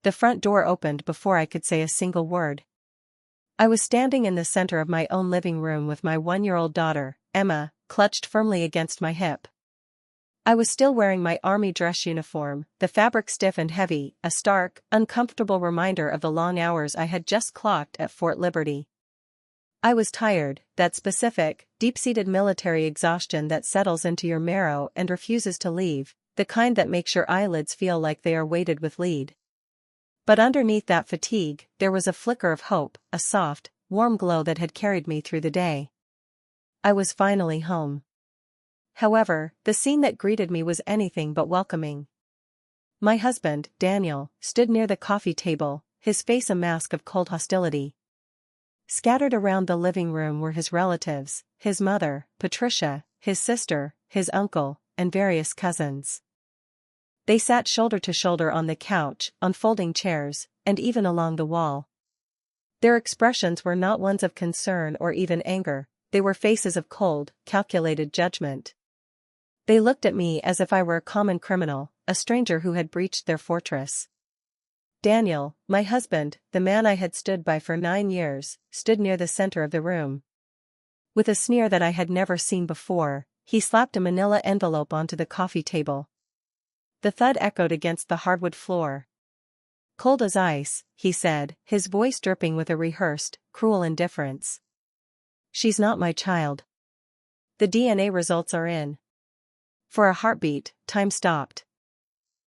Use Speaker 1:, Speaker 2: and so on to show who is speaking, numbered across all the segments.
Speaker 1: the front door opened before I could say a single word. I was standing in the center of my own living room with my 1-year-old daughter, Emma, clutched firmly against my hip. I was still wearing my army dress uniform, the fabric stiff and heavy, a stark, uncomfortable reminder of the long hours I had just clocked at Fort Liberty. I was tired, that specific, deep-seated military exhaustion that settles into your marrow and refuses to leave, the kind that makes your eyelids feel like they are weighted with lead. But underneath that fatigue, there was a flicker of hope, a soft, warm glow that had carried me through the day. I was finally home. However, the scene that greeted me was anything but welcoming. My husband, Daniel, stood near the coffee table, his face a mask of cold hostility. Scattered around the living room were his relatives, his mother, Patricia, his sister, his uncle, and various cousins. They sat shoulder to shoulder on the couch, on folding chairs, and even along the wall. Their expressions were not ones of concern or even anger, they were faces of cold, calculated judgment. They looked at me as if I were a common criminal, a stranger who had breached their fortress. Daniel, my husband, the man I had stood by for 9 years, stood near the center of the room. With a sneer that I had never seen before, he slapped a manila envelope onto the coffee table. The thud echoed against the hardwood floor. "Cold as ice," he said, his voice dripping with a rehearsed, cruel indifference. "She's not my child. The DNA results are in." For a heartbeat, time stopped.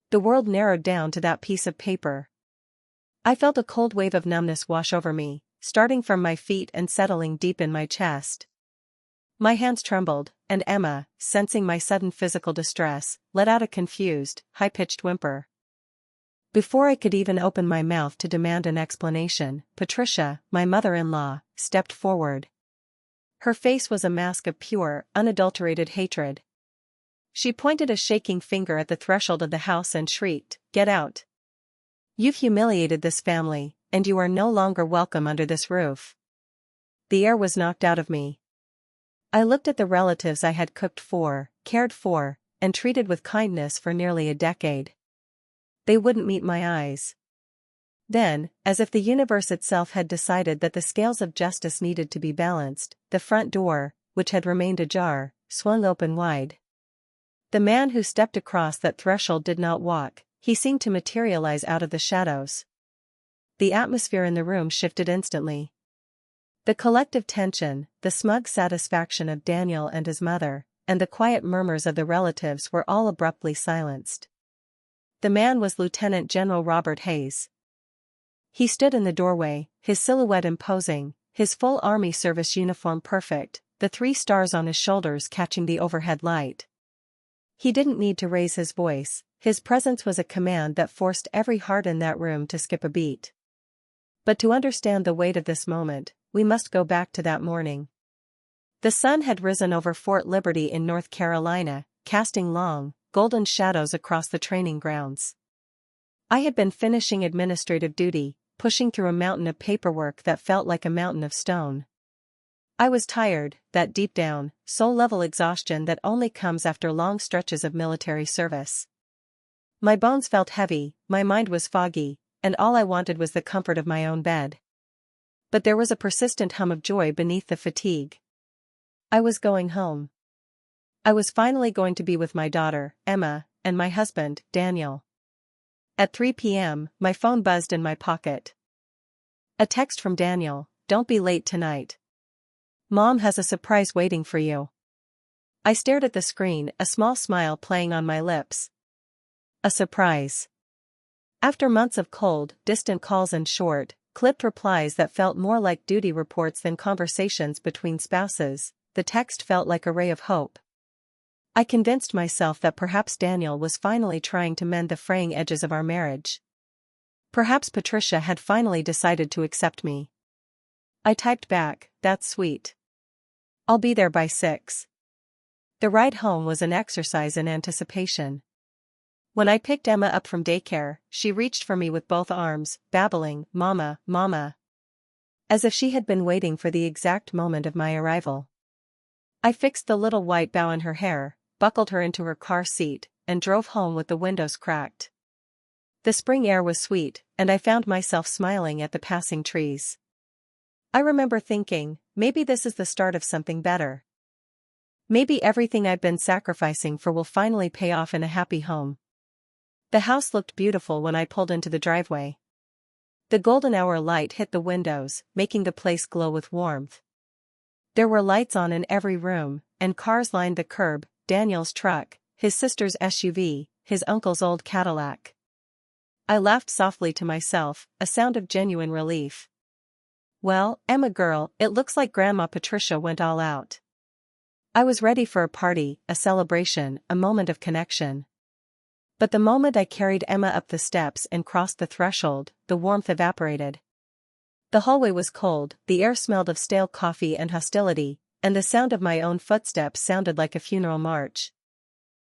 Speaker 1: The world narrowed down to that piece of paper. I felt a cold wave of numbness wash over me, starting from my feet and settling deep in my chest. My hands trembled, and Emma, sensing my sudden physical distress, let out a confused, high-pitched whimper. Before I could even open my mouth to demand an explanation, Patricia, my mother-in-law, stepped forward. Her face was a mask of pure, unadulterated hatred. She pointed a shaking finger at the threshold of the house and shrieked, "Get out! You've humiliated this family, and you are no longer welcome under this roof." The air was knocked out of me. I looked at the relatives I had cooked for, cared for, and treated with kindness for nearly a decade. They wouldn't meet my eyes. Then, as if the universe itself had decided that the scales of justice needed to be balanced, the front door, which had remained ajar, swung open wide. The man who stepped across that threshold did not walk, he seemed to materialize out of the shadows. The atmosphere in the room shifted instantly. The collective tension, the smug satisfaction of Daniel and his mother, and the quiet murmurs of the relatives were all abruptly silenced. The man was Lieutenant General Robert Hayes. He stood in the doorway, his silhouette imposing, his full army service uniform perfect, the 3 stars on his shoulders catching the overhead light. He didn't need to raise his voice, his presence was a command that forced every heart in that room to skip a beat. But to understand the weight of this moment, we must go back to that morning. The sun had risen over Fort Liberty in North Carolina, casting long, golden shadows across the training grounds. I had been finishing administrative duty, pushing through a mountain of paperwork that felt like a mountain of stone. I was tired, that deep-down, soul-level exhaustion that only comes after long stretches of military service. My bones felt heavy, my mind was foggy, and all I wanted was the comfort of my own bed. But there was a persistent hum of joy beneath the fatigue. I was going home. I was finally going to be with my daughter, Emma, and my husband, Daniel. At 3 p.m., my phone buzzed in my pocket. A text from Daniel, "Don't be late tonight. Mom has a surprise waiting for you." I stared at the screen, a small smile playing on my lips. A surprise. After months of cold, distant calls and short, clipped replies that felt more like duty reports than conversations between spouses, the text felt like a ray of hope. I convinced myself that perhaps Daniel was finally trying to mend the fraying edges of our marriage. Perhaps Patricia had finally decided to accept me. I typed back, "That's sweet. I'll be there by 6. The ride home was an exercise in anticipation. When I picked Emma up from daycare, she reached for me with both arms, babbling, "Mama, Mama," as if she had been waiting for the exact moment of my arrival. I fixed the little white bow in her hair, buckled her into her car seat, and drove home with the windows cracked. The spring air was sweet, and I found myself smiling at the passing trees. I remember thinking, maybe this is the start of something better. Maybe everything I've been sacrificing for will finally pay off in a happy home. The house looked beautiful when I pulled into the driveway. The golden hour light hit the windows, making the place glow with warmth. There were lights on in every room, and cars lined the curb: Daniel's truck, his sister's SUV, his uncle's old Cadillac. I laughed softly to myself, a sound of genuine relief. Well, Emma girl, it looks like Grandma Patricia went all out. I was ready for a party, a celebration, a moment of connection. But the moment I carried Emma up the steps and crossed the threshold, the warmth evaporated. The hallway was cold, the air smelled of stale coffee and hostility, and the sound of my own footsteps sounded like a funeral march.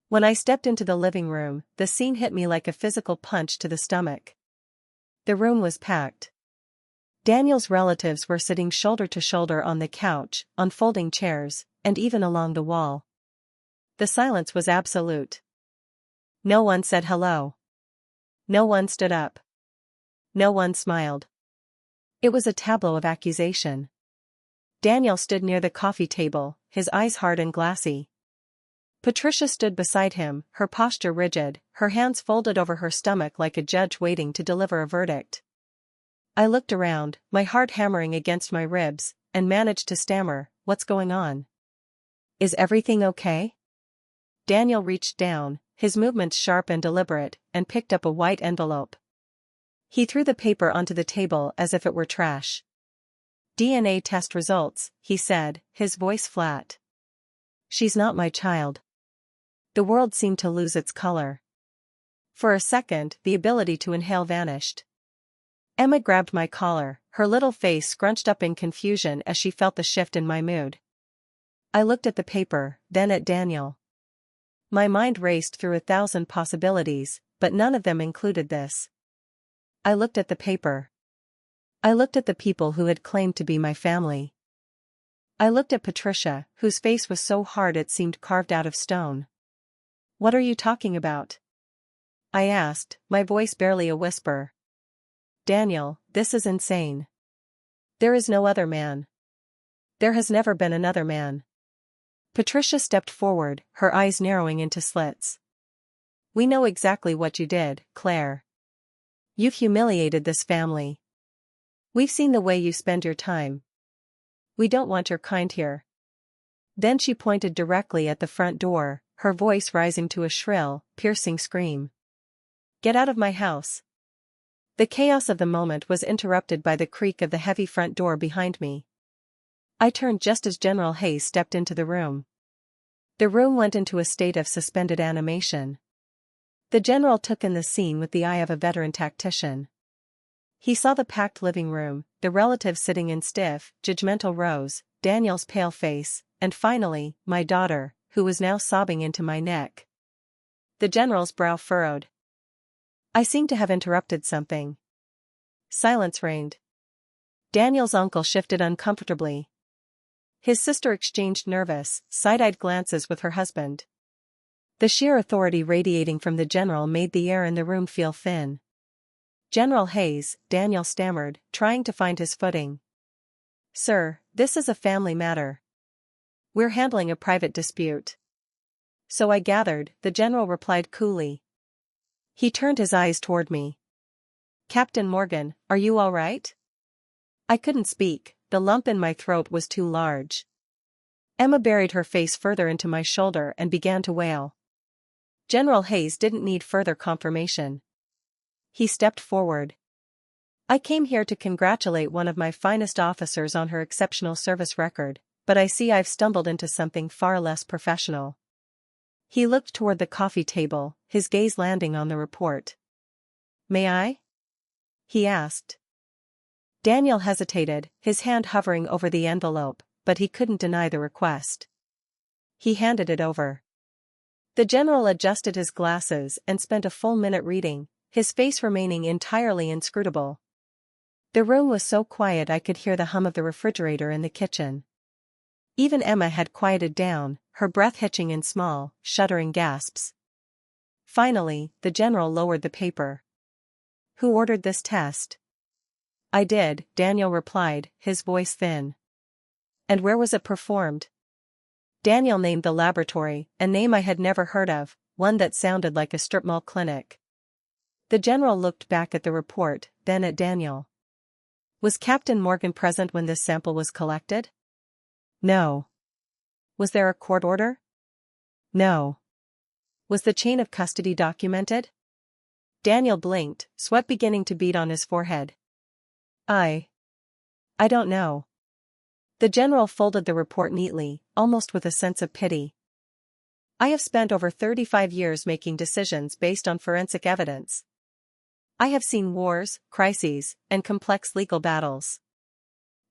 Speaker 1: When I stepped into the living room, the scene hit me like a physical punch to the stomach. The room was packed. Daniel's relatives were sitting shoulder to shoulder on the couch, on folding chairs, and even along the wall. The silence was absolute. No one said hello. No one stood up. No one smiled. It was a tableau of accusation. Daniel stood near the coffee table, his eyes hard and glassy. Patricia stood beside him, her posture rigid, her hands folded over her stomach like a judge waiting to deliver a verdict. I looked around, my heart hammering against my ribs, and managed to stammer, "What's going on? Is everything okay?" Daniel reached down, his movements sharp and deliberate, and picked up a white envelope. He threw the paper onto the table as if it were trash. "DNA test results," he said, his voice flat. "She's not my child." The world seemed to lose its color. For a second, the ability to inhale vanished. Emma grabbed my collar, her little face scrunched up in confusion as she felt the shift in my mood. I looked at the paper, then at Daniel. My mind raced through 1,000 possibilities, but none of them included this. I looked at the paper. I looked at the people who had claimed to be my family. I looked at Patricia, whose face was so hard it seemed carved out of stone. "What are you talking about?" I asked, my voice barely a whisper. "Daniel, this is insane. There is no other man. There has never been another man." Patricia stepped forward, her eyes narrowing into slits. "We know exactly what you did, Claire. You've humiliated this family. We've seen the way you spend your time. We don't want your kind here." Then she pointed directly at the front door, her voice rising to a shrill, piercing scream. "Get out of my house." The chaos of the moment was interrupted by the creak of the heavy front door behind me. I turned just as General Hayes stepped into the room. The room went into a state of suspended animation. The general took in the scene with the eye of a veteran tactician. He saw the packed living room, the relatives sitting in stiff, judgmental rows, Daniel's pale face, and finally, my daughter, who was now sobbing into my neck. The general's brow furrowed. I seemed to have interrupted something. Silence reigned. Daniel's uncle shifted uncomfortably. His sister exchanged nervous, side-eyed glances with her husband. The sheer authority radiating from the general made the air in the room feel thin. "General Hayes," Daniel stammered, trying to find his footing. "Sir, this is a family matter. We're handling a private dispute." "So I gathered," the general replied coolly. He turned his eyes toward me. "Captain Morgan, are you all right?" I couldn't speak, the lump in my throat was too large. Emma buried her face further into my shoulder and began to wail. General Hayes didn't need further confirmation. He stepped forward. "I came here to congratulate one of my finest officers on her exceptional service record, but I see I've stumbled into something far less professional." He looked toward the coffee table, his gaze landing on the report. "May I?" he asked. Daniel hesitated, his hand hovering over the envelope, but he couldn't deny the request. He handed it over. The general adjusted his glasses and spent a full minute reading, his face remaining entirely inscrutable. The room was so quiet I could hear the hum of the refrigerator in the kitchen. Even Emma had quieted down, her breath hitching in small, shuddering gasps. Finally, the general lowered the paper. Who ordered this test? I did, Daniel replied, his voice thin. And where was it performed? Daniel named the laboratory, a name I had never heard of, one that sounded like a strip mall clinic. The general looked back at the report, then at Daniel. Was Captain Morgan present when this sample was collected? No. Was there a court order? No. Was the chain of custody documented? Daniel blinked, sweat beginning to bead on his forehead. I don't know. The general folded the report neatly, almost with a sense of pity. I have spent over 35 years making decisions based on forensic evidence. I have seen wars, crises, and complex legal battles.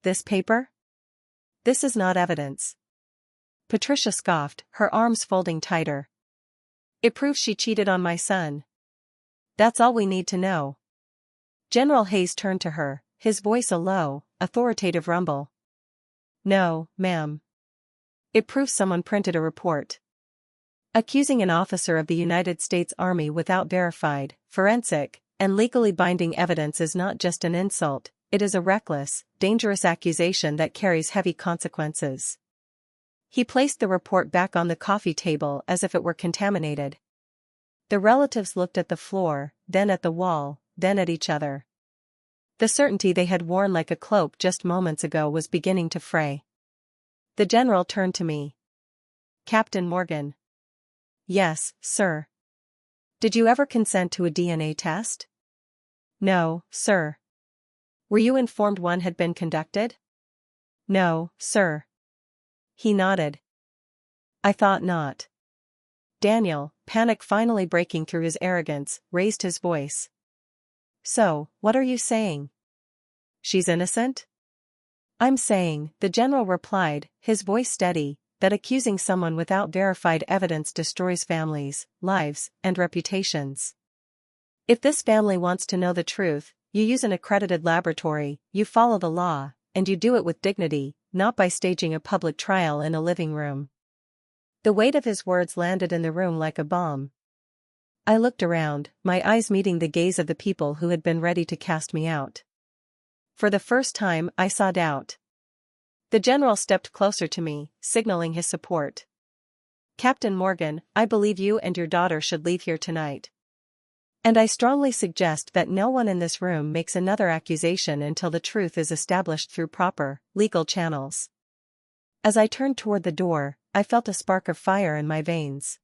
Speaker 1: This paper? This is not evidence. Patricia scoffed, her arms folding tighter. It proves she cheated on my son. That's all we need to know. General Hayes turned to her, his voice a low, authoritative rumble. No, ma'am. It proves someone printed a report. Accusing an officer of the United States Army without verified, forensic, and legally binding evidence is not just an insult, it is a reckless, dangerous accusation that carries heavy consequences. He placed the report back on the coffee table as if it were contaminated. The relatives looked at the floor, then at the wall, then at each other. The certainty they had worn like a cloak just moments ago was beginning to fray. The general turned to me. Captain Morgan. Yes, sir. Did you ever consent to a DNA test? No, sir. Were you informed one had been conducted? No, sir. He nodded. I thought not. Daniel, panic finally breaking through his arrogance, raised his voice. So, what are you saying? She's innocent? I'm saying, the general replied, his voice steady, that accusing someone without verified evidence destroys families, lives, and reputations. If this family wants to know the truth, you use an accredited laboratory, you follow the law, and you do it with dignity, not by staging a public trial in a living room. The weight of his words landed in the room like a bomb. I looked around, my eyes meeting the gaze of the people who had been ready to cast me out. For the first time, I saw doubt. The general stepped closer to me, signaling his support. Captain Morgan, I believe you and your daughter should leave here tonight. And I strongly suggest that no one in this room makes another accusation until the truth is established through proper, legal channels. As I turned toward the door, I felt a spark of fire in my veins.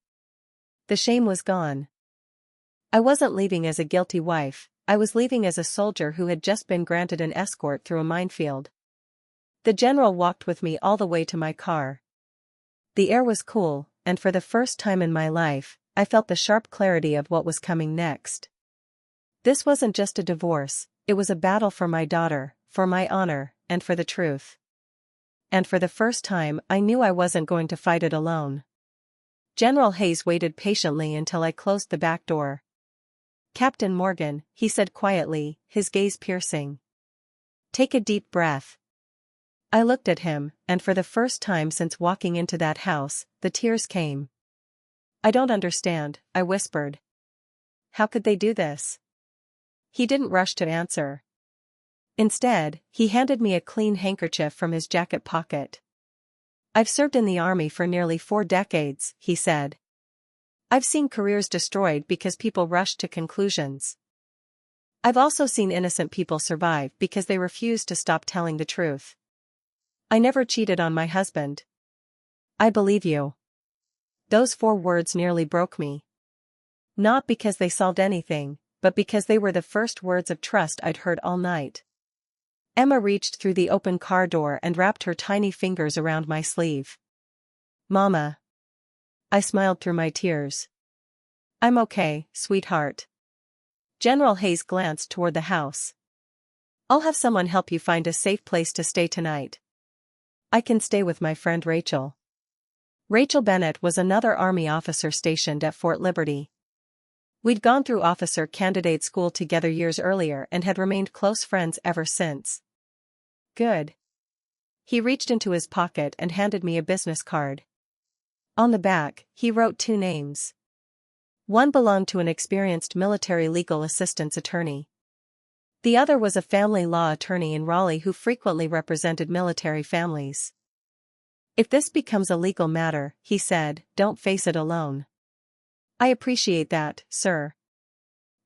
Speaker 1: The shame was gone. I wasn't leaving as a guilty wife, I was leaving as a soldier who had just been granted an escort through a minefield. The general walked with me all the way to my car. The air was cool, and for the first time in my life, I felt the sharp clarity of what was coming next. This wasn't just a divorce, it was a battle for my daughter, for my honor, and for the truth. And for the first time, I knew I wasn't going to fight it alone. General Hayes waited patiently until I closed the back door. Captain Morgan, he said quietly, his gaze piercing. Take a deep breath. I looked at him, and for the first time since walking into that house, the tears came. I don't understand, I whispered. How could they do this? He didn't rush to answer. Instead, he handed me a clean handkerchief from his jacket pocket. I've served in the army for nearly 4 decades, he said. I've seen careers destroyed because people rushed to conclusions. I've also seen innocent people survive because they refused to stop telling the truth. I never cheated on my husband. I believe you. Those 4 words nearly broke me. Not because they solved anything, but because they were the first words of trust I'd heard all night. Emma reached through the open car door and wrapped her tiny fingers around my sleeve. Mama. I smiled through my tears. I'm okay, sweetheart. General Hayes glanced toward the house. I'll have someone help you find a safe place to stay tonight. I can stay with my friend Rachel. Rachel Bennett was another Army officer stationed at Fort Liberty. We'd gone through officer candidate school together years earlier and had remained close friends ever since. Good. He reached into his pocket and handed me a business card. On the back, he wrote 2 names. One belonged to an experienced military legal assistance attorney. The other was a family law attorney in Raleigh who frequently represented military families. "If this becomes a legal matter," he said, "don't face it alone." "I appreciate that, sir."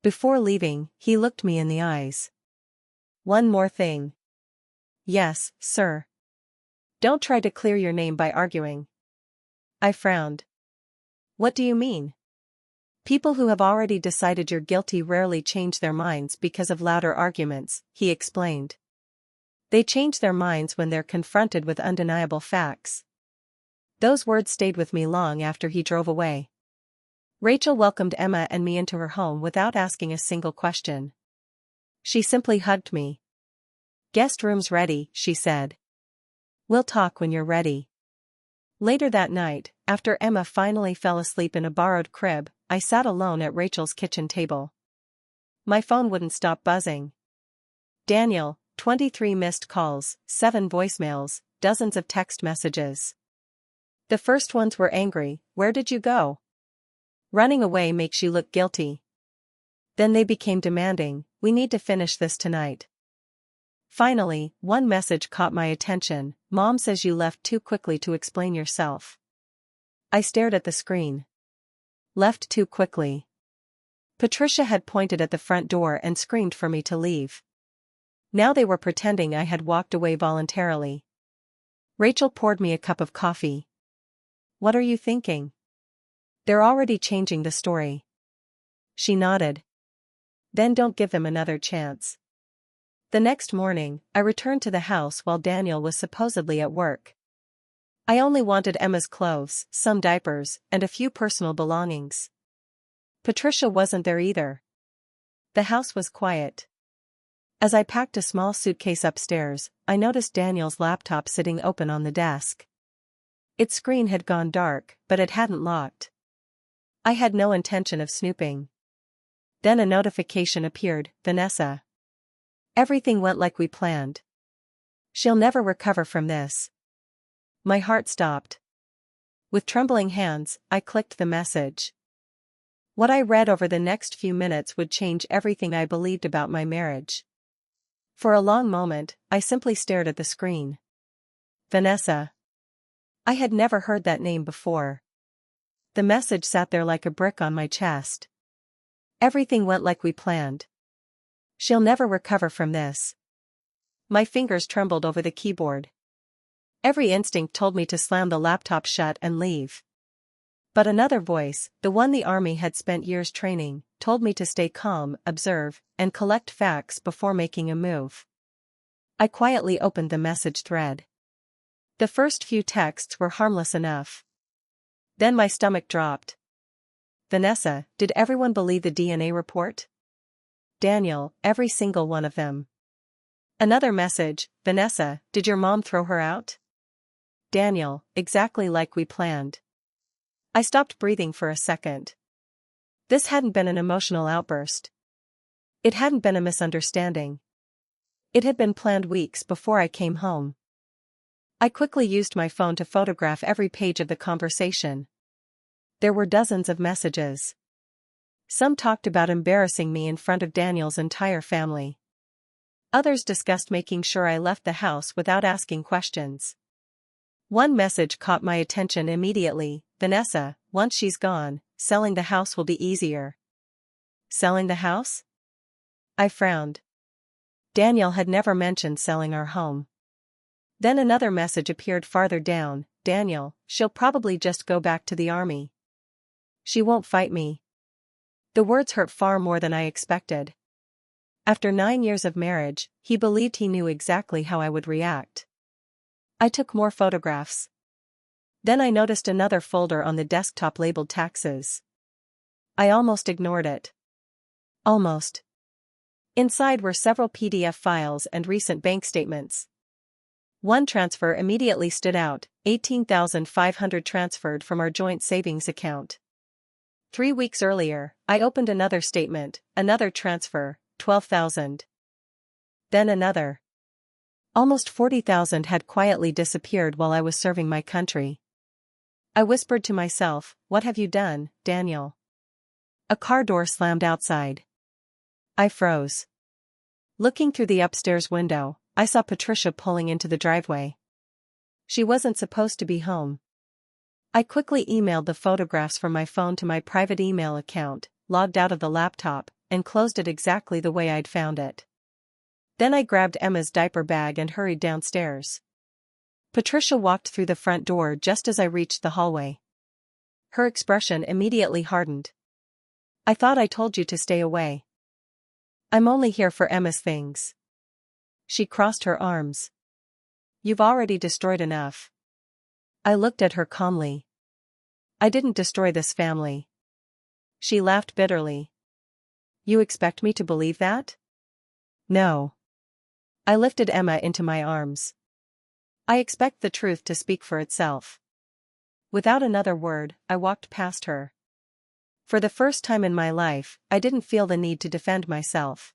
Speaker 1: Before leaving, he looked me in the eyes. "One more thing." "Yes, sir." "Don't try to clear your name by arguing." I frowned. "What do you mean?" "People who have already decided you're guilty rarely change their minds because of louder arguments," he explained. "They change their minds when they're confronted with undeniable facts." Those words stayed with me long after he drove away. Rachel welcomed Emma and me into her home without asking a single question. She simply hugged me. "Guest room's ready," she said. "We'll talk when you're ready." Later that night, after Emma finally fell asleep in a borrowed crib, I sat alone at Rachel's kitchen table. My phone wouldn't stop buzzing. Daniel, 23 missed calls, 7 voicemails, dozens of text messages. The first ones were angry, "Where did you go? Running away makes you look guilty." Then they became demanding, "We need to finish this tonight." Finally, one message caught my attention, "Mom says you left too quickly to explain yourself." I stared at the screen. Left too quickly. Patricia had pointed at the front door and screamed for me to leave. Now they were pretending I had walked away voluntarily. Rachel poured me a cup of coffee. "What are you thinking?" "They're already changing the story." She nodded. "Then don't give them another chance." The next morning, I returned to the house while Daniel was supposedly at work. I only wanted Emma's clothes, some diapers, and a few personal belongings. Patricia wasn't there either. The house was quiet. As I packed a small suitcase upstairs, I noticed Daniel's laptop sitting open on the desk. Its screen had gone dark, but it hadn't locked. I had no intention of snooping. Then a notification appeared, "Vanessa. Everything went like we planned. She'll never recover from this." My heart stopped. With trembling hands, I clicked the message. What I read over the next few minutes would change everything I believed about my marriage. For a long moment, I simply stared at the screen. Vanessa. I had never heard that name before. The message sat there like a brick on my chest. Everything went like we planned. She'll never recover from this. My fingers trembled over the keyboard. Every instinct told me to slam the laptop shut and leave. But another voice, the one the army had spent years training, told me to stay calm, observe, and collect facts before making a move. I quietly opened the message thread. The first few texts were harmless enough. Then my stomach dropped. "Vanessa, did everyone believe the DNA report?" "Daniel, every single one of them." Another message, "Vanessa, did your mom throw her out?" "Daniel, exactly like we planned." I stopped breathing for a second. This hadn't been an emotional outburst. It hadn't been a misunderstanding. It had been planned weeks before I came home. I quickly used my phone to photograph every page of the conversation. There were dozens of messages. Some talked about embarrassing me in front of Daniel's entire family. Others discussed making sure I left the house without asking questions. One message caught my attention immediately, "Vanessa, once she's gone, selling the house will be easier." Selling the house? I frowned. Daniel had never mentioned selling our home. Then another message appeared farther down, "Daniel, she'll probably just go back to the army. She won't fight me." The words hurt far more than I expected. After 9 years of marriage, he believed he knew exactly how I would react. I took more photographs. Then I noticed another folder on the desktop labeled taxes. I almost ignored it. Almost. Inside were several PDF files and recent bank statements. One transfer immediately stood out, 18,500 transferred from our joint savings account. 3 weeks earlier, I opened another statement, another transfer, 12,000. Then another. Almost 40,000 had quietly disappeared while I was serving my country. I whispered to myself, "What have you done, Daniel?" A car door slammed outside. I froze. Looking through the upstairs window, I saw Patricia pulling into the driveway. She wasn't supposed to be home. I quickly emailed the photographs from my phone to my private email account, logged out of the laptop, and closed it exactly the way I'd found it. Then I grabbed Emma's diaper bag and hurried downstairs. Patricia walked through the front door just as I reached the hallway. Her expression immediately hardened. "I thought I told you to stay away. I'm only here for Emma's things." She crossed her arms. "You've already destroyed enough." I looked at her calmly. "I didn't destroy this family." She laughed bitterly. "You expect me to believe that?" "No." I lifted Emma into my arms. "I expect the truth to speak for itself." Without another word, I walked past her. For the first time in my life, I didn't feel the need to defend myself.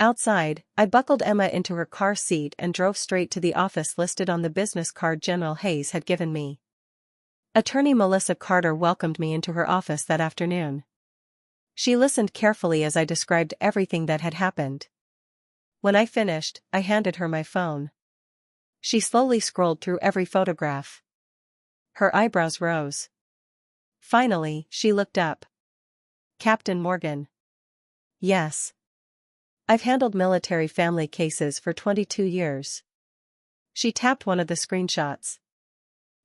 Speaker 1: Outside, I buckled Emma into her car seat and drove straight to the office listed on the business card General Hayes had given me. Attorney Melissa Carter welcomed me into her office that afternoon. She listened carefully as I described everything that had happened. When I finished, I handed her my phone. She slowly scrolled through every photograph. Her eyebrows rose. Finally, she looked up. "Captain Morgan." "Yes. I've handled military family cases for 22 years. She tapped one of the screenshots.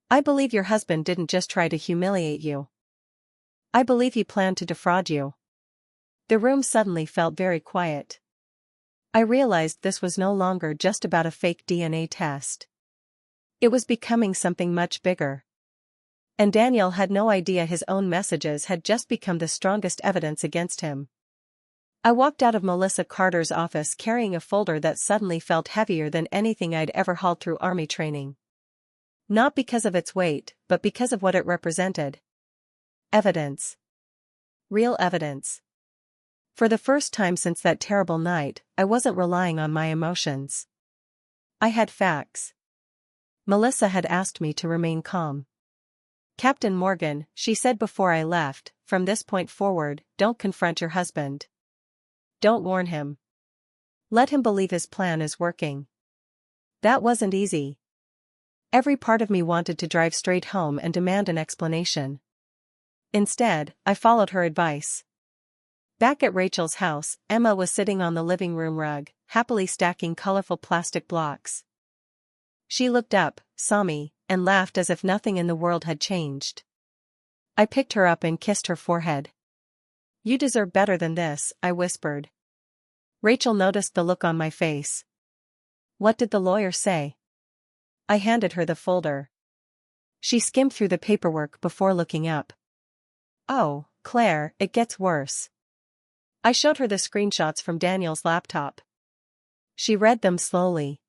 Speaker 1: "I believe your husband didn't just try to humiliate you. I believe he planned to defraud you." The room suddenly felt very quiet. I realized this was no longer just about a fake DNA test. It was becoming something much bigger. And Daniel had no idea his own messages had just become the strongest evidence against him. I walked out of Melissa Carter's office carrying a folder that suddenly felt heavier than anything I'd ever hauled through Army training. Not because of its weight, but because of what it represented. Evidence. Real evidence. For the first time since that terrible night, I wasn't relying on my emotions. I had facts. Melissa had asked me to remain calm. "Captain Morgan," she said before I left, "from this point forward, don't confront your husband. Don't warn him. Let him believe his plan is working." That wasn't easy. Every part of me wanted to drive straight home and demand an explanation. Instead, I followed her advice. Back at Rachel's house, Emma was sitting on the living room rug, happily stacking colorful plastic blocks. She looked up, saw me, and laughed as if nothing in the world had changed. I picked her up and kissed her forehead. "You deserve better than this," I whispered. Rachel noticed the look on my face. "What did the lawyer say?" I handed her the folder. She skimmed through the paperwork before looking up. "Oh, Claire, it gets worse." I showed her the screenshots from Daniel's laptop. She read them slowly.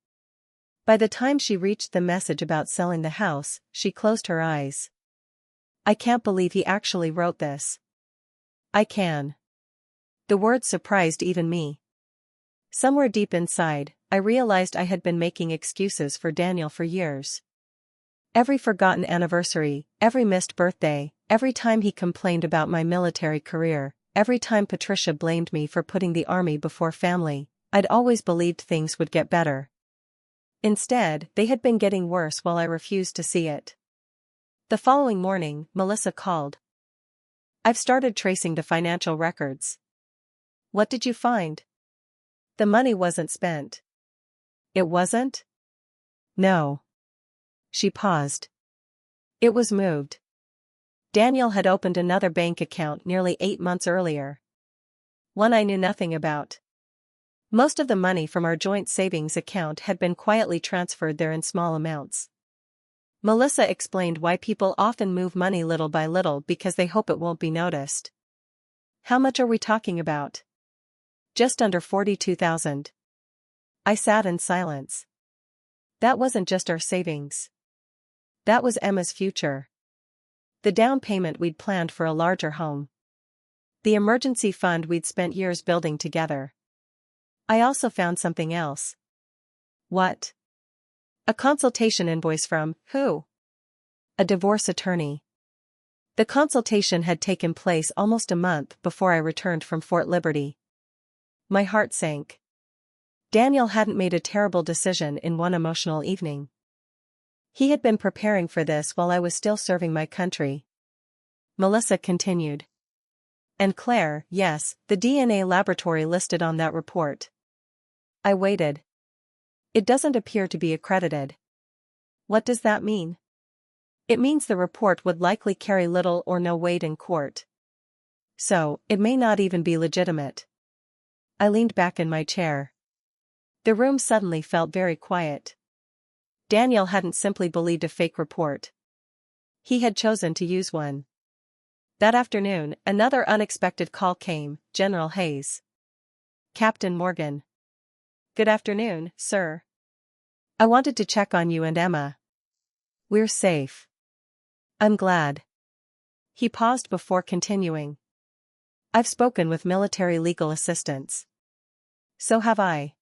Speaker 1: By the time she reached the message about selling the house, she closed her eyes. "I can't believe he actually wrote this." "I can." The words surprised even me. Somewhere deep inside, I realized I had been making excuses for Daniel for years. Every forgotten anniversary, every missed birthday, every time he complained about my military career, every time Patricia blamed me for putting the army before family, I'd always believed things would get better. Instead, they had been getting worse while I refused to see it. The following morning, Melissa called. "I've started tracing the financial records." "What did you find?" "The money wasn't spent." "It wasn't?" "No." She paused. "It was moved." Daniel had opened another bank account nearly 8 months earlier. One I knew nothing about. Most of the money from our joint savings account had been quietly transferred there in small amounts. Melissa explained why people often move money little by little because they hope it won't be noticed. "How much are we talking about?" "Just under 42,000. I sat in silence. That wasn't just our savings. That was Emma's future. The down payment we'd planned for a larger home. The emergency fund we'd spent years building together. I also found something else. "What?" "A consultation invoice from, who?" "A divorce attorney." The consultation had taken place almost a month before I returned from Fort Liberty. My heart sank. Daniel hadn't made a terrible decision in one emotional evening. He had been preparing for this while I was still serving my country. Melissa continued. And Claire, yes, the DNA laboratory listed on that report. I waited. It doesn't appear to be accredited. What does that mean? It means the report would likely carry little or no weight in court. So, it may not even be legitimate. I leaned back in my chair. The room suddenly felt very quiet. Daniel hadn't simply believed a fake report. He had chosen to use one. That afternoon, another unexpected call came, General Hayes. Captain Morgan. Good afternoon, sir. I wanted to check on you and Emma. We're safe. I'm glad. He paused before continuing. I've spoken with military legal assistance. So have I.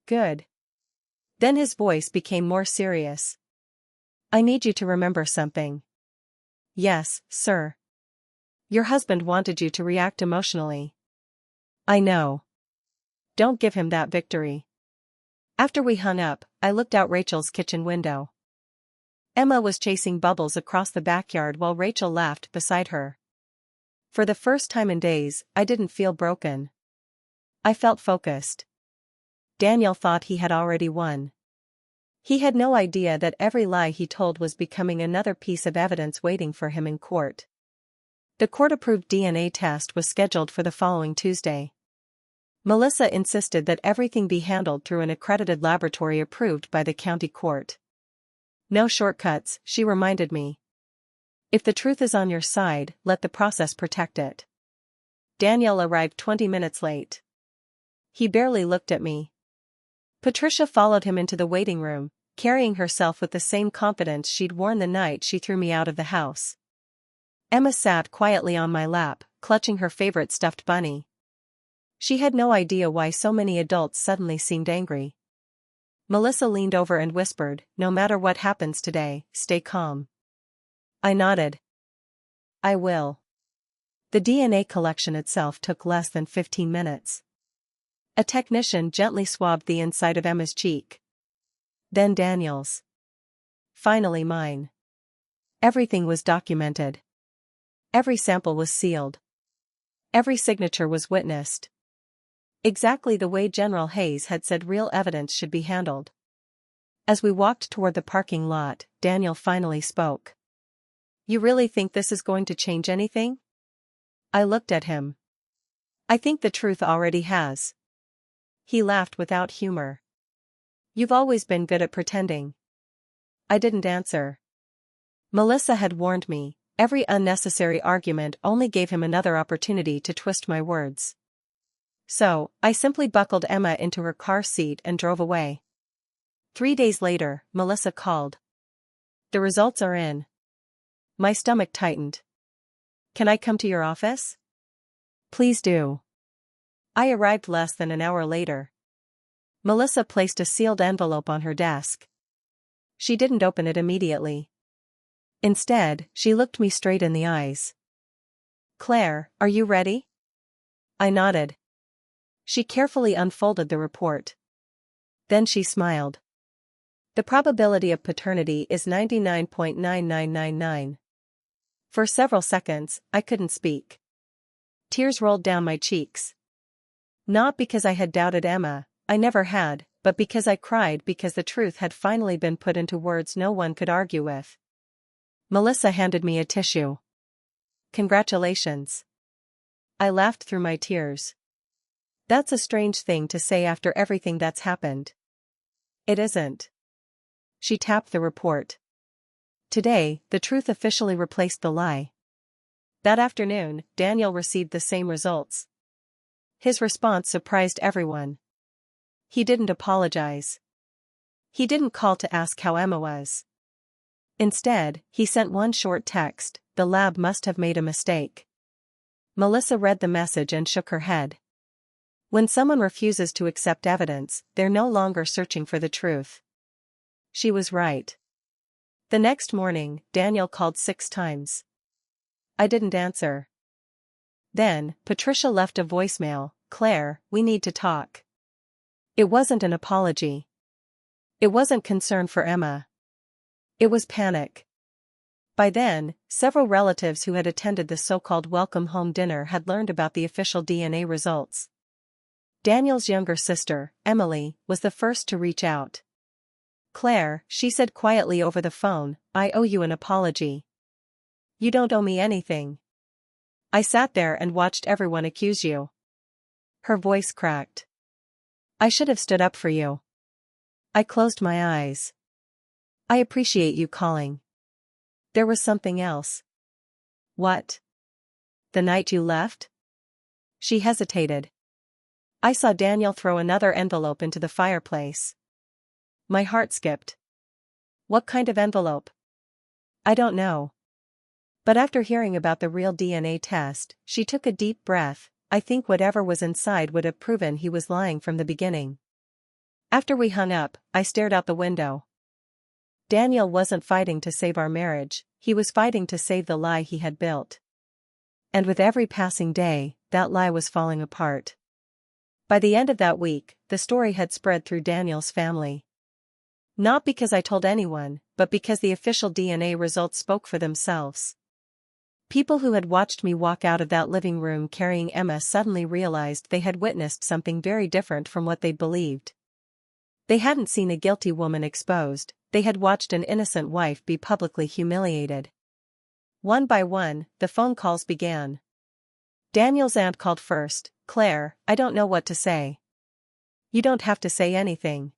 Speaker 1: Good. Then his voice became more serious. I need you to remember something. Yes, sir. Your husband wanted you to react emotionally. I know. Don't give him that victory. After we hung up, I looked out Rachel's kitchen window. Emma was chasing Bubbles across the backyard while Rachel laughed beside her. For the first time in days, I didn't feel broken. I felt focused. Daniel thought he had already won. He had no idea that every lie he told was becoming another piece of evidence waiting for him in court. The court-approved DNA test was scheduled for the following Tuesday. Melissa insisted that everything be handled through an accredited laboratory approved by the county court. No shortcuts, she reminded me. If the truth is on your side, let the process protect it. Daniel arrived 20 minutes late. He barely looked at me. Patricia followed him into the waiting room, carrying herself with the same confidence she'd worn the night she threw me out of the house. Emma sat quietly on my lap, clutching her favorite stuffed bunny. She had no idea why so many adults suddenly seemed angry. Melissa leaned over and whispered, "No matter what happens today, stay calm." I nodded. I will. The DNA collection itself took less than 15 minutes. A technician gently swabbed the inside of Emma's cheek. Then Daniel's. Finally mine. Everything was documented. Every sample was sealed. Every signature was witnessed. Exactly the way General Hayes had said real evidence should be handled. As we walked toward the parking lot, Daniel finally spoke. You really think this is going to change anything? I looked at him. I think the truth already has. He laughed without humor. You've always been good at pretending. I didn't answer. Melissa had warned me, every unnecessary argument only gave him another opportunity to twist my words. So, I simply buckled Emma into her car seat and drove away. 3 days later, Melissa called. The results are in. My stomach tightened. Can I come to your office? Please do. I arrived less than an hour later. Melissa placed a sealed envelope on her desk. She didn't open it immediately. Instead, she looked me straight in the eyes. Claire, are you ready? I nodded. She carefully unfolded the report. Then she smiled. The probability of paternity is 99.9999. For several seconds, I couldn't speak. Tears rolled down my cheeks. Not because I had doubted Emma, I never had, but because I cried because the truth had finally been put into words no one could argue with. Melissa handed me a tissue. Congratulations. I laughed through my tears. That's a strange thing to say after everything that's happened. It isn't. She tapped the report. Today, the truth officially replaced the lie. That afternoon, Daniel received the same results. His response surprised everyone. He didn't apologize. He didn't call to ask how Emma was. Instead, he sent one short text, "The lab must have made a mistake." Melissa read the message and shook her head. When someone refuses to accept evidence, they're no longer searching for the truth. She was right. The next morning, Daniel called 6 times. I didn't answer. Then, Patricia left a voicemail, "Claire, we need to talk." It wasn't an apology. It wasn't concern for Emma. It was panic. By then, several relatives who had attended the so-called welcome home dinner had learned about the official DNA results. Daniel's younger sister, Emily, was the first to reach out. "Claire," she said quietly over the phone, "I owe you an apology." "You don't owe me anything. I sat there and watched everyone accuse you." Her voice cracked. "I should have stood up for you." I closed my eyes. "I appreciate you calling." There was something else. "What? The night you left?" She hesitated. I saw Daniel throw another envelope into the fireplace. My heart skipped. "What kind of envelope?" "I don't know." But after hearing about the real DNA test, she took a deep breath. "I think whatever was inside would have proven he was lying from the beginning." After we hung up, I stared out the window. Daniel wasn't fighting to save our marriage, he was fighting to save the lie he had built. And with every passing day, that lie was falling apart. By the end of that week, the story had spread through Daniel's family. Not because I told anyone, but because the official DNA results spoke for themselves. People who had watched me walk out of that living room carrying Emma suddenly realized they had witnessed something very different from what they'd believed. They hadn't seen a guilty woman exposed, they had watched an innocent wife be publicly humiliated. One by one, the phone calls began. Daniel's aunt called first. "Claire, I don't know what to say." "You don't have to say anything."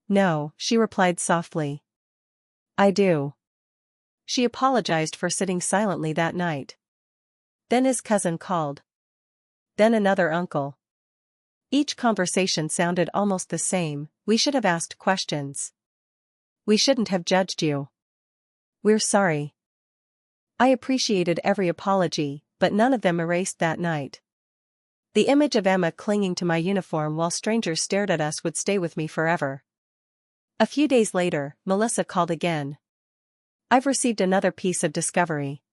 Speaker 1: "No," she replied softly. "I do." She apologized for sitting silently that night. Then his cousin called. Then another uncle. Each conversation sounded almost the same. "We should have asked questions. We shouldn't have judged you. We're sorry." I appreciated every apology, but none of them erased that night. The image of Emma clinging to my uniform while strangers stared at us would stay with me forever. A few days later, Melissa called again. "I've received another piece of discovery."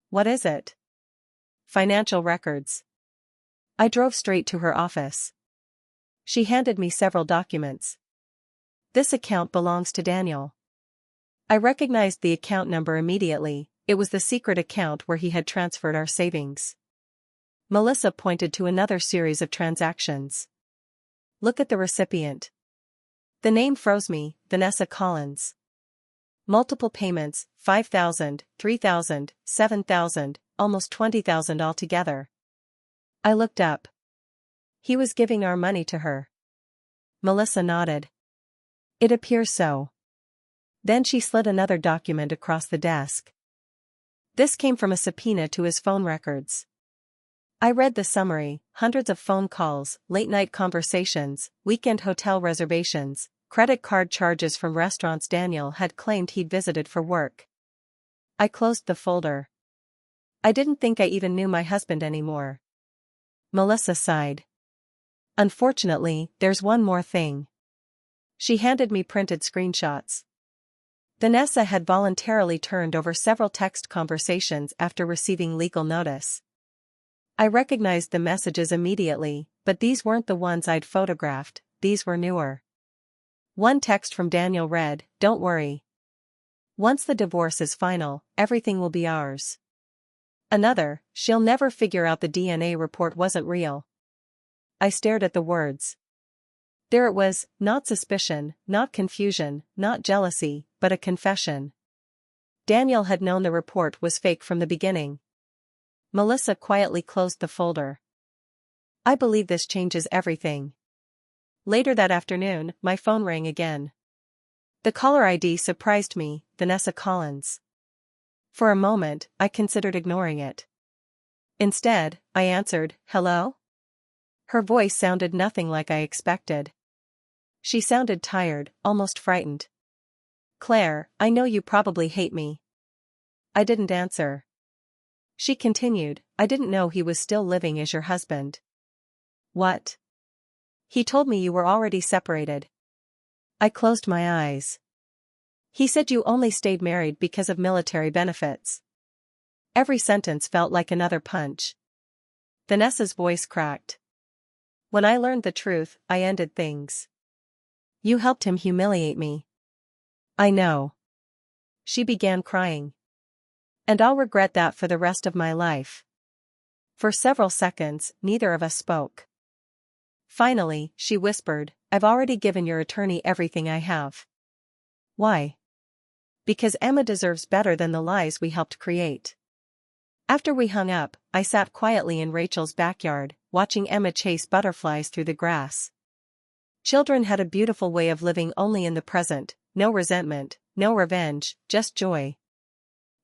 Speaker 1: "What is it?" "Financial records." I drove straight to her office. She handed me several documents. "This account belongs to Daniel." I recognized the account number immediately. It was the secret account where he had transferred our savings. Melissa pointed to another series of transactions. "Look at the recipient." The name froze me, Vanessa Collins. Multiple payments, 5,000, 3,000, 7,000, almost 20,000 altogether. I looked up. He was giving our money to her. Melissa nodded. "It appears so." Then she slid another document across the desk. This came from a subpoena to his phone records. I read the summary: hundreds of phone calls, late-night conversations, weekend hotel reservations, credit card charges from restaurants Daniel had claimed he'd visited for work. I closed the folder. I didn't think I even knew my husband anymore. Melissa sighed. "Unfortunately, there's one more thing." She handed me printed screenshots. Vanessa had voluntarily turned over several text conversations after receiving legal notice. I recognized the messages immediately, but these weren't the ones I'd photographed, these were newer. One text from Daniel read, "Don't worry. Once the divorce is final, everything will be ours." Another, "She'll never figure out the DNA report wasn't real." I stared at the words. There it was, not suspicion, not confusion, not jealousy, but a confession. Daniel had known the report was fake from the beginning. Melissa quietly closed the folder. "I believe this changes everything." Later that afternoon, my phone rang again. The caller ID surprised me, Vanessa Collins. For a moment, I considered ignoring it. Instead, I answered, "Hello?" Her voice sounded nothing like I expected. She sounded tired, almost frightened. "Claire, I know you probably hate me." I didn't answer. She continued, "I didn't know he was still living as your husband." "What?" "He told me you were already separated." I closed my eyes. "He said you only stayed married because of military benefits." Every sentence felt like another punch. Vanessa's voice cracked. When I learned the truth, I ended things. You helped him humiliate me. I know. She began crying. And I'll regret that for the rest of my life. For several seconds, neither of us spoke. Finally, she whispered, I've already given your attorney everything I have. Why? Because Emma deserves better than the lies we helped create. After we hung up, I sat quietly in Rachel's backyard, watching Emma chase butterflies through the grass. Children had a beautiful way of living only in the present, no resentment, no revenge, just joy.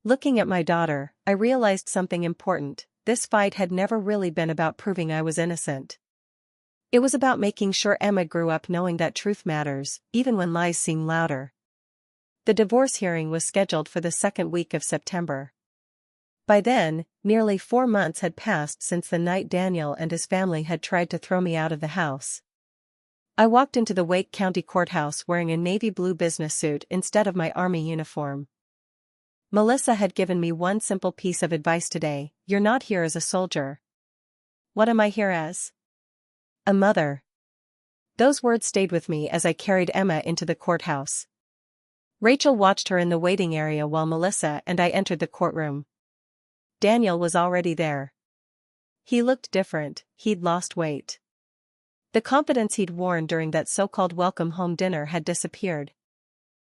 Speaker 1: Looking at my daughter, I realized something important. This fight had never really been about proving I was innocent. It was about making sure Emma grew up knowing that truth matters, even when lies seem louder. The divorce hearing was scheduled for the second week of September. By then, nearly 4 months had passed since the night Daniel and his family had tried to throw me out of the house. I walked into the Wake County Courthouse wearing a navy blue business suit instead of my army uniform. Melissa had given me one simple piece of advice today: you're not here as a soldier. What am I here as? A mother. Those words stayed with me as I carried Emma into the courthouse. Rachel watched her in the waiting area while Melissa and I entered the courtroom. Daniel was already there. He looked different, he'd lost weight. The confidence he'd worn during that so-called welcome home dinner had disappeared.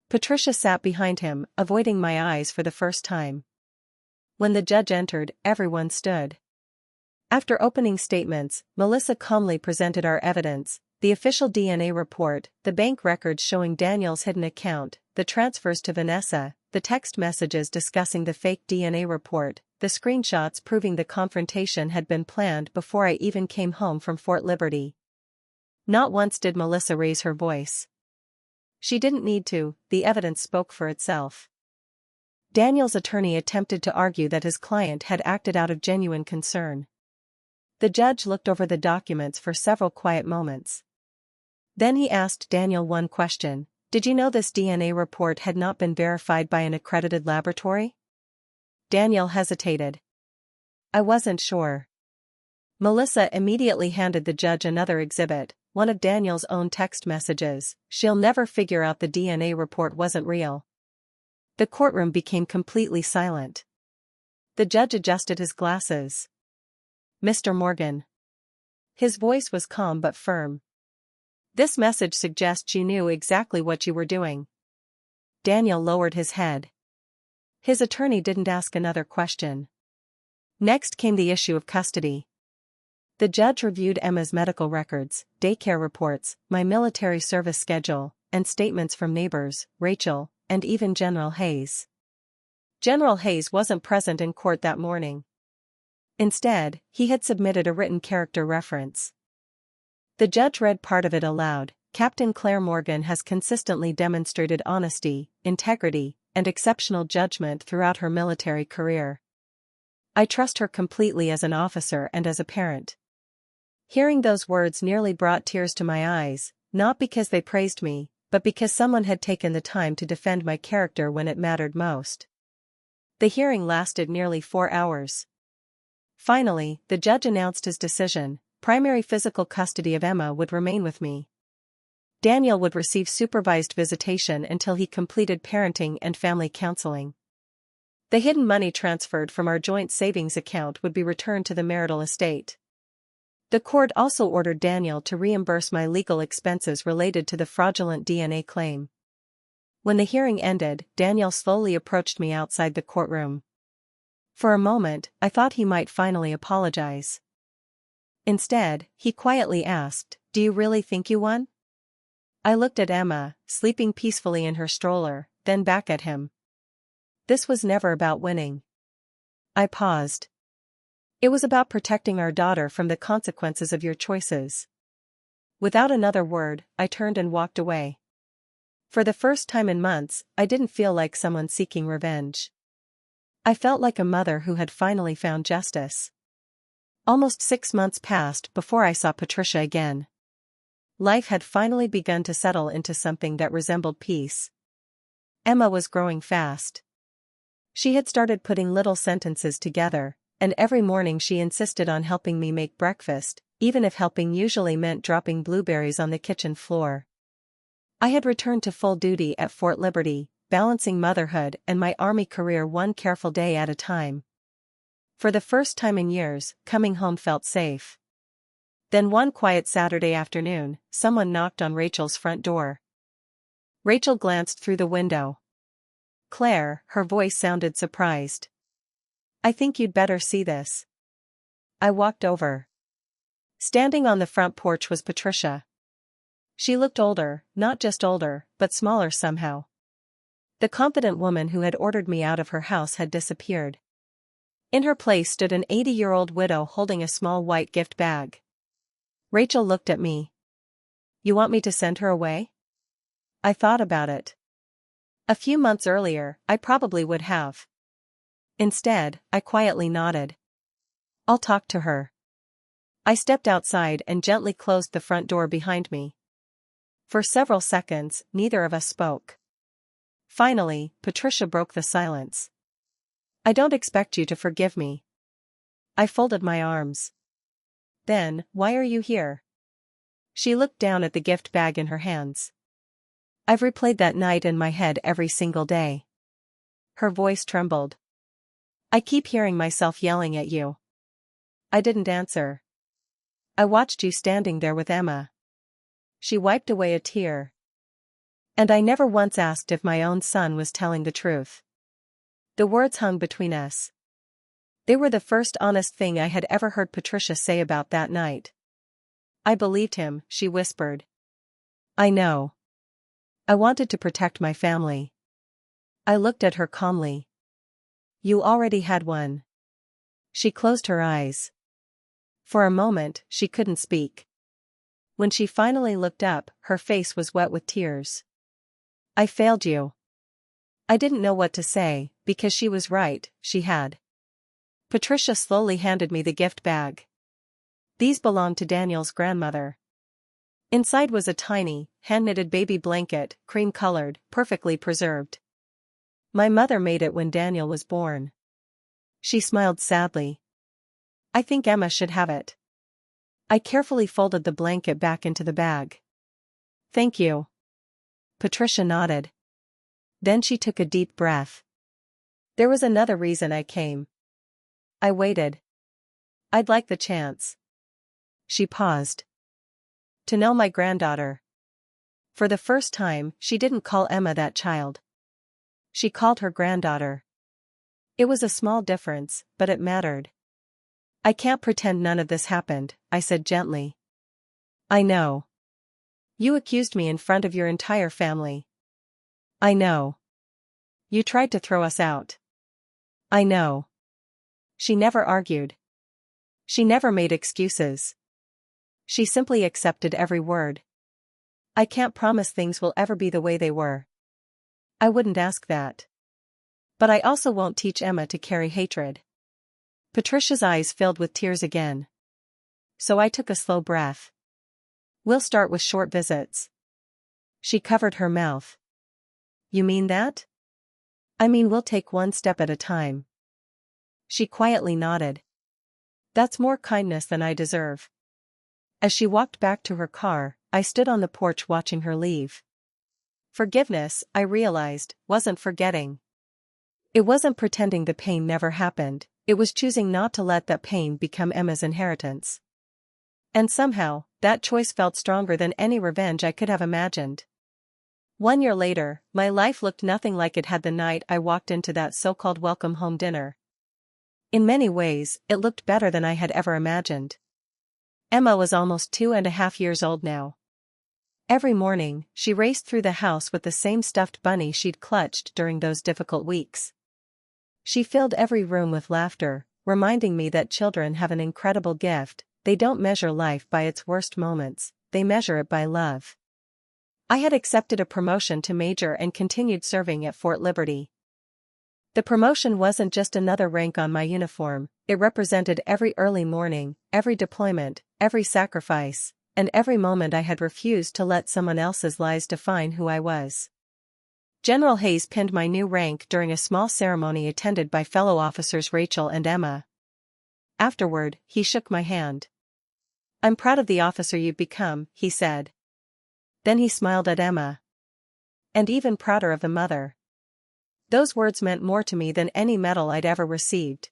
Speaker 1: Patricia sat behind him, avoiding my eyes for the first time. When the judge entered, everyone stood. After opening statements, Melissa calmly presented our evidence: the official DNA report, the bank records showing Daniel's hidden account, the transfers to Vanessa, the text messages discussing the fake DNA report, the screenshots proving the confrontation had been planned before I even came home from Fort Liberty. Not once did Melissa raise her voice. She didn't need to, the evidence spoke for itself. Daniel's attorney attempted to argue that his client had acted out of genuine concern. The judge looked over the documents for several quiet moments. Then he asked Daniel one question: did you know this DNA report had not been verified by an accredited laboratory? Daniel hesitated. I wasn't sure. Melissa immediately handed the judge another exhibit, one of Daniel's own text messages: she'll never figure out the DNA report wasn't real. The courtroom became completely silent. The judge adjusted his glasses. Mr. Morgan. His voice was calm but firm. This message suggests you knew exactly what you were doing. Daniel lowered his head. His attorney didn't ask another question. Next came the issue of custody. The judge reviewed Emma's medical records, daycare reports, my military service schedule, and statements from neighbors, Rachel, and even General Hayes. General Hayes wasn't present in court that morning. Instead, he had submitted a written character reference. The judge read part of it aloud: Captain Claire Morgan has consistently demonstrated honesty, integrity, and exceptional judgment throughout her military career. I trust her completely as an officer and as a parent. Hearing those words nearly brought tears to my eyes, not because they praised me, but because someone had taken the time to defend my character when it mattered most. The hearing lasted nearly 4 hours. Finally, the judge announced his decision: primary physical custody of Emma would remain with me. Daniel would receive supervised visitation until he completed parenting and family counseling. The hidden money transferred from our joint savings account would be returned to the marital estate. The court also ordered Daniel to reimburse my legal expenses related to the fraudulent DNA claim. When the hearing ended, Daniel slowly approached me outside the courtroom. For a moment, I thought he might finally apologize. Instead, he quietly asked, "Do you really think you won?" I looked at Emma, sleeping peacefully in her stroller, then back at him. This was never about winning. I paused. It was about protecting our daughter from the consequences of your choices. Without another word, I turned and walked away. For the first time in months, I didn't feel like someone seeking revenge. I felt like a mother who had finally found justice. Almost 6 months passed before I saw Patricia again. Life had finally begun to settle into something that resembled peace. Emma was growing fast. She had started putting little sentences together, and every morning she insisted on helping me make breakfast, even if helping usually meant dropping blueberries on the kitchen floor. I had returned to full duty at Fort Liberty, balancing motherhood and my Army career one careful day at a time. For the first time in years, coming home felt safe. Then one quiet Saturday afternoon, someone knocked on Rachel's front door. Rachel glanced through the window. "Claire," her voice sounded surprised. "I think you'd better see this." I walked over. Standing on the front porch was Patricia. She looked older, not just older, but smaller somehow. The confident woman who had ordered me out of her house had disappeared. In her place stood an 80-year-old widow holding a small white gift bag. Rachel looked at me. "You want me to send her away?" I thought about it. A few months earlier, I probably would have. Instead, I quietly nodded. "I'll talk to her." I stepped outside and gently closed the front door behind me. For several seconds, neither of us spoke. Finally, Patricia broke the silence. "I don't expect you to forgive me." I folded my arms. "Then, why are you here?" She looked down at the gift bag in her hands. "I've replayed that night in my head every single day." Her voice trembled. "I keep hearing myself yelling at you." I didn't answer. "I watched you standing there with Emma." She wiped away a tear. "And I never once asked if my own son was telling the truth." The words hung between us. They were the first honest thing I had ever heard Patricia say about that night. "I believed him," she whispered. "I know. I wanted to protect my family." I looked at her calmly. "You already had one." She closed her eyes. For a moment, she couldn't speak. When she finally looked up, her face was wet with tears. "I failed you." I didn't know what to say, because she was right, she had. Patricia slowly handed me the gift bag. "These belonged to Daniel's grandmother." Inside was a tiny, hand-knitted baby blanket, cream-colored, perfectly preserved. "My mother made it when Daniel was born." She smiled sadly. "I think Emma should have it." I carefully folded the blanket back into the bag. "Thank you." Patricia nodded. Then she took a deep breath. "There was another reason I came." I waited. "I'd like the chance." She paused. "To know my granddaughter." For the first time, she didn't call Emma that child. She called her granddaughter. It was a small difference, but it mattered. "I can't pretend none of this happened," I said gently. "I know. You accused me in front of your entire family." "I know. You tried to throw us out." "I know." She never argued. She never made excuses. She simply accepted every word. "I can't promise things will ever be the way they were." I wouldn't ask that. "But I also won't teach Emma to carry hatred." Patricia's eyes filled with tears again. So I took a slow breath. "We'll start with short visits." She covered her mouth. "You mean that?" "I mean we'll take one step at a time." She quietly nodded. "That's more kindness than I deserve." As she walked back to her car, I stood on the porch watching her leave. Forgiveness, I realized, wasn't forgetting. It wasn't pretending the pain never happened, it was choosing not to let that pain become Emma's inheritance. And somehow, that choice felt stronger than any revenge I could have imagined. 1 year later, my life looked nothing like it had the night I walked into that so-called welcome home dinner. In many ways, it looked better than I had ever imagined. Emma was almost 2.5 years old now. Every morning, she raced through the house with the same stuffed bunny she'd clutched during those difficult weeks. She filled every room with laughter, reminding me that children have an incredible gift. They don't measure life by its worst moments, they measure it by love. I had accepted a promotion to major and continued serving at Fort Liberty. The promotion wasn't just another rank on my uniform, it represented every early morning, every deployment, every sacrifice, and every moment I had refused to let someone else's lies define who I was. General Hayes pinned my new rank during a small ceremony attended by fellow officers Rachel and Emma. Afterward, he shook my hand. "I'm proud of the officer you've become," he said. Then he smiled at Emma. "And even prouder of the mother." Those words meant more to me than any medal I'd ever received.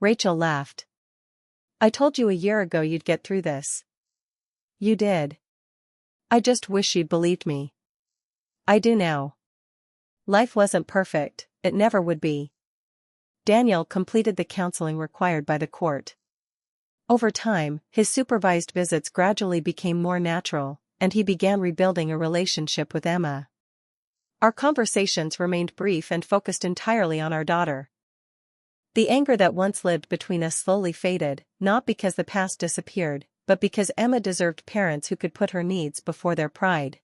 Speaker 1: Rachel laughed. "I told you a year ago you'd get through this." "You did. I just wish you'd believed me." "I do now." Life wasn't perfect, it never would be. Daniel completed the counseling required by the court. Over time, his supervised visits gradually became more natural, and he began rebuilding a relationship with Emma. Our conversations remained brief and focused entirely on our daughter. The anger that once lived between us slowly faded, not because the past disappeared, but because Emma deserved parents who could put her needs before their pride.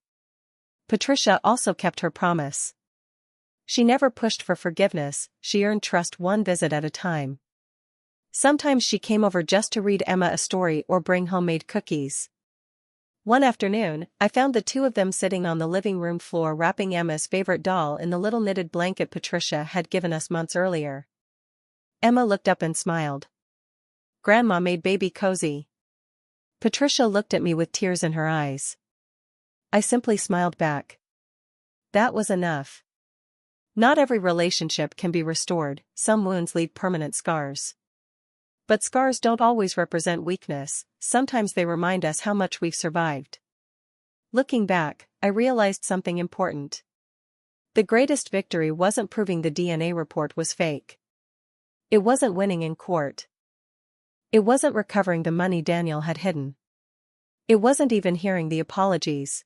Speaker 1: Patricia also kept her promise. She never pushed for forgiveness, she earned trust one visit at a time. Sometimes she came over just to read Emma a story or bring homemade cookies. One afternoon, I found the two of them sitting on the living room floor wrapping Emma's favorite doll in the little knitted blanket Patricia had given us months earlier. Emma looked up and smiled. "Grandma made baby cozy." Patricia looked at me with tears in her eyes. I simply smiled back. That was enough. Not every relationship can be restored, some wounds leave permanent scars. But scars don't always represent weakness, sometimes they remind us how much we've survived. Looking back, I realized something important. The greatest victory wasn't proving the DNA report was fake. It wasn't winning in court. It wasn't recovering the money Daniel had hidden. It wasn't even hearing the apologies.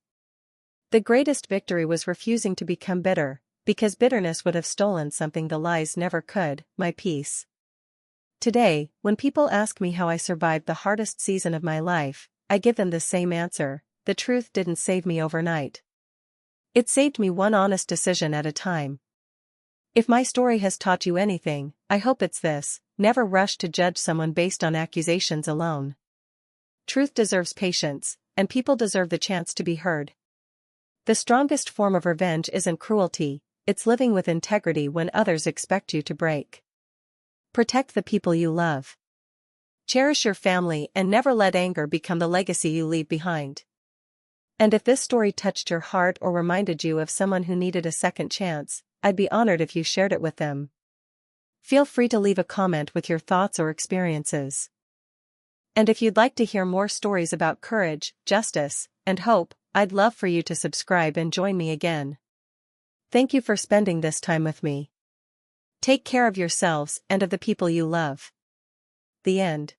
Speaker 1: The greatest victory was refusing to become bitter, because bitterness would have stolen something the lies never could, my peace. Today, when people ask me how I survived the hardest season of my life, I give them the same answer: the truth didn't save me overnight. It saved me one honest decision at a time. If my story has taught you anything, I hope it's this: never rush to judge someone based on accusations alone. Truth deserves patience, and people deserve the chance to be heard. The strongest form of revenge isn't cruelty, it's living with integrity when others expect you to break. Protect the people you love. Cherish your family and never let anger become the legacy you leave behind. And if this story touched your heart or reminded you of someone who needed a second chance, I'd be honored if you shared it with them. Feel free to leave a comment with your thoughts or experiences. And if you'd like to hear more stories about courage, justice, and hope, I'd love for you to subscribe and join me again. Thank you for spending this time with me. Take care of yourselves and of the people you love. The end.